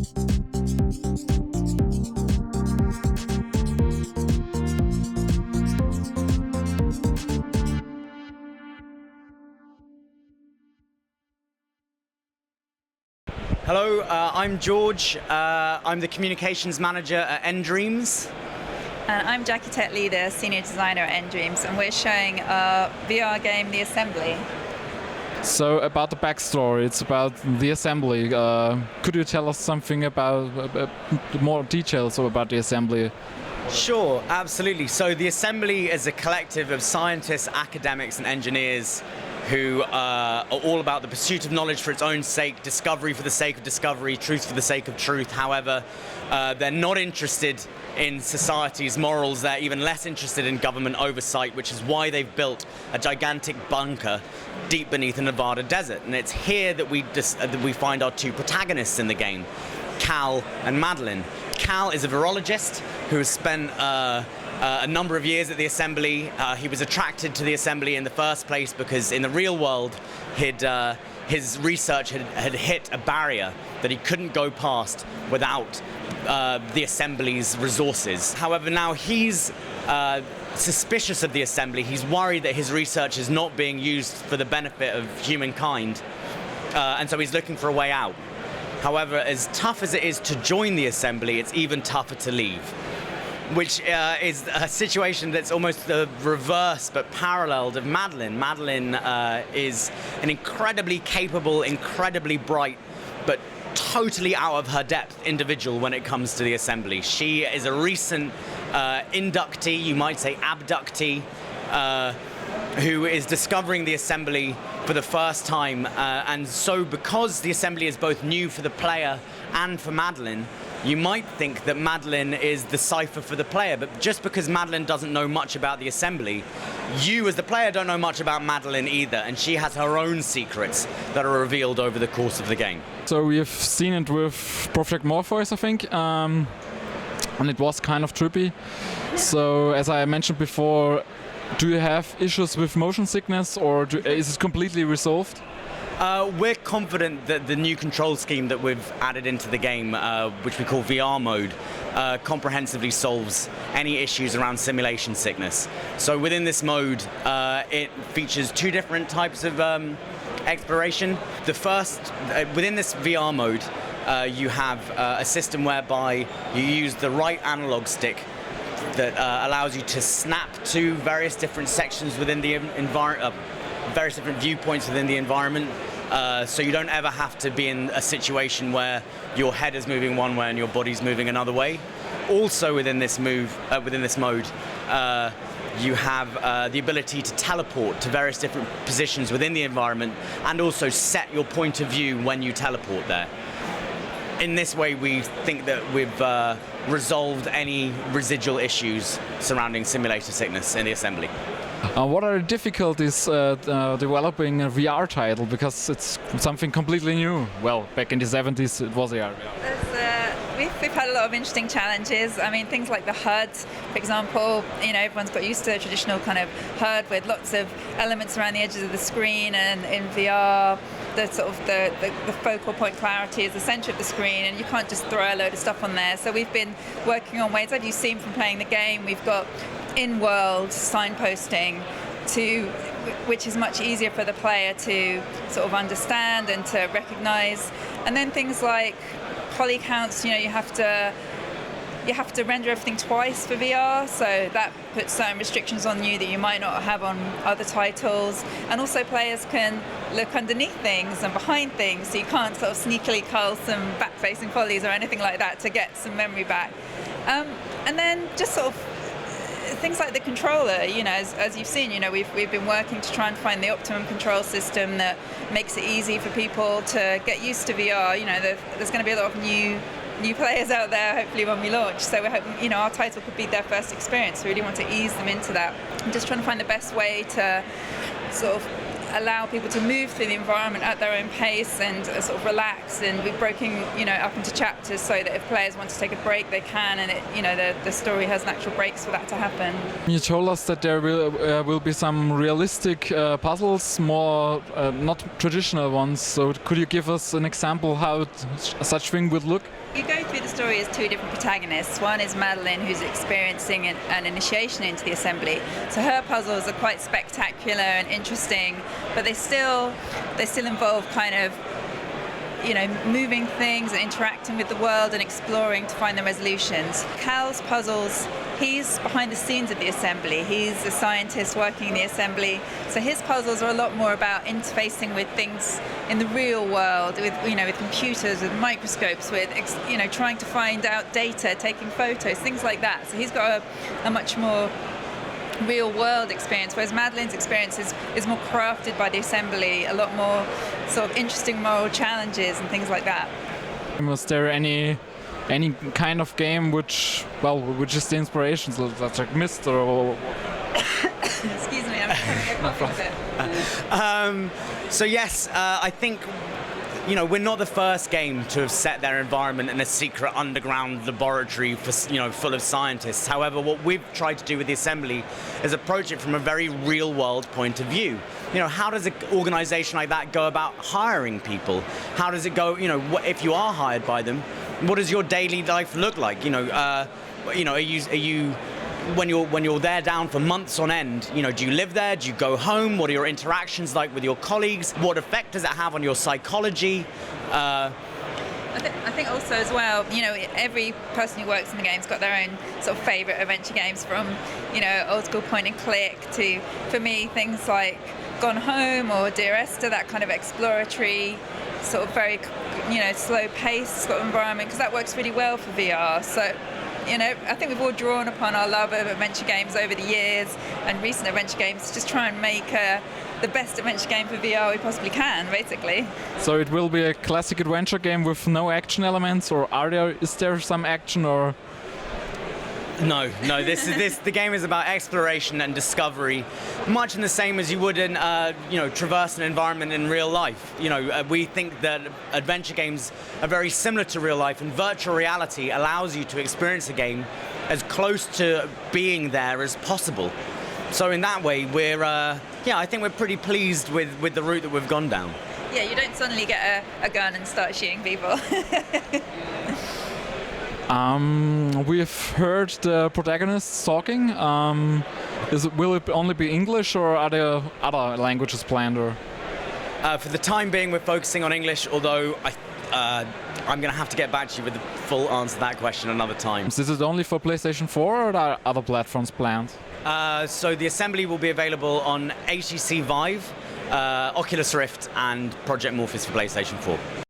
Hello, I'm George. I'm the communications manager at nDreams. And I'm Jackie Tetly, the senior designer at nDreams, and we're showing our VR game, The Assembly. So about the backstory, it's about the assembly. Could you tell us something about more details about the assembly? Sure, absolutely. So the assembly is a collective of scientists, academics and engineers who are all about the pursuit of knowledge for its own sake, discovery for the sake of discovery, truth for the sake of truth. However, they're not interested in society's morals. They're even less interested in government oversight, which is why they've built a gigantic bunker deep beneath the Nevada desert. And it's here that we find our two protagonists in the game, Cal and Madeline. Cal is a virologist who has spent a number of years at the assembly. He was attracted to the assembly in the first place because in the real world his research had hit a barrier that he couldn't go past without the assembly's resources. However, now he's suspicious of the assembly. He's worried that his research is not being used for the benefit of humankind, and so he's looking for a way out. However, as tough as it is to join the assembly, it's even tougher to leave, which is a situation that's almost the reverse but paralleled of Madeline. Madeline is an incredibly capable, incredibly bright, but totally out of her depth individual when it comes to the assembly. She is a recent inductee, you might say abductee, who is discovering the assembly for the first time, and so because the assembly is both new for the player and for Madeline, you might think that Madeline is the cipher for the player, but just because Madeline doesn't know much about the assembly, you as the player don't know much about Madeline either, and she has her own secrets that are revealed over the course of the game. So we've seen it with Project Morpheus, I think, and it was kind of trippy. So as I mentioned before, do you have issues with motion sickness, or is it completely resolved? We're confident that the new control scheme that we've added into the game, which we call VR mode, comprehensively solves any issues around simulation sickness. So within this mode, it features two different types of exploration. The first, within this VR mode, you have a system whereby you use the right analog stick that allows you to snap to various different sections within the environment, various different viewpoints within the environment, so you don't ever have to be in a situation where your head is moving one way and your body's moving another way. Also within this mode, you have the ability to teleport to various different positions within the environment and also set your point of view when you teleport there. In this way, we think that we've resolved any residual issues surrounding simulator sickness in the assembly. What are the difficulties developing a VR title, because it's something completely new? Well, back in the 70s it was VR. We've had a lot of interesting challenges. I mean, things like the HUD, for example, everyone's got used to a traditional kind of HUD with lots of elements around the edges of the screen, and in VR the focal point clarity is the center of the screen, and you can't just throw a load of stuff on there. So we've been working on ways, as you've seen from playing the game, we've got in-world signposting which is much easier for the player to sort of understand and to recognize. And then things like poly counts, you have to render everything twice for VR, so that puts certain restrictions on you that you might not have on other titles. And also players can look underneath things and behind things, so you can't sort of sneakily cull some back-facing polys or anything like that to get some memory back. And then just sort of things like the controller, as you've seen, we've been working to try and find the optimum control system that makes it easy for people to get used to VR. There's going to be a lot of new players out there, hopefully, when we launch. So we're hoping, our title could be their first experience. We really want to ease them into that. I'm just trying to find the best way to sort of allow people to move through the environment at their own pace and sort of relax. And we've broken, up into chapters so that if players want to take a break, they can, and the story has natural breaks for that to happen. You told us that there will be some realistic puzzles, more not traditional ones. So could you give us an example how such thing would look? You go through the story as two different protagonists. One is Madeline, who's experiencing an initiation into the assembly. So her puzzles are quite spectacular and interesting, but they still involve kind of moving things and interacting with the world and exploring to find the resolutions. Cal's puzzles, he's behind the scenes of the assembly. He's a scientist working in the assembly, so his puzzles are a lot more about interfacing with things in the real world, with with computers, with microscopes, with trying to find out data, taking photos, things like that. So he's got a much more real world experience, whereas Madeline's experience is more crafted by the assembly, a lot more sort of interesting moral challenges and things like that. Was there any kind of game which is the inspiration, so that's like Myst or excuse me, I'm having a cough a bit. So yes, I think we're not the first game to have set their environment in a secret underground laboratory for, full of scientists. However, what we've tried to do with the assembly is approach it from a very real-world point of view. How does an organization like that go about hiring people? How does it go, if you are hired by them, what does your daily life look like? Are you when you're there down for months on end, do you live there? Do you go home? What are your interactions like with your colleagues? What effect does it have on your psychology? I think also as well, every person who works in the game's got their own sort of favourite adventure games, from, old school point and click to, for me, things like Gone Home or Dear Esther, that kind of exploratory, sort of very, slow paced sort of environment, because that works really well for VR. So, I think we've all drawn upon our love of adventure games over the years and recent adventure games to just try and make the best adventure game for VR we possibly can, basically. So it will be a classic adventure game with no action elements, or is there some action, or? No. The game is about exploration and discovery, much in the same as you would in, traverse an environment in real life. We think that adventure games are very similar to real life, and virtual reality allows you to experience a game as close to being there as possible. So in that way, I think we're pretty pleased with the route that we've gone down. Yeah, you don't suddenly get a gun and start shooting people. We've heard the protagonists talking. Will it only be English, or are there other languages planned? Or? For the time being, we're focusing on English, although I'm going to have to get back to you with the full answer to that question another time. Is it only for PlayStation 4, or are there other platforms planned? So the assembly will be available on HTC Vive, Oculus Rift and Project Morpheus for PlayStation 4.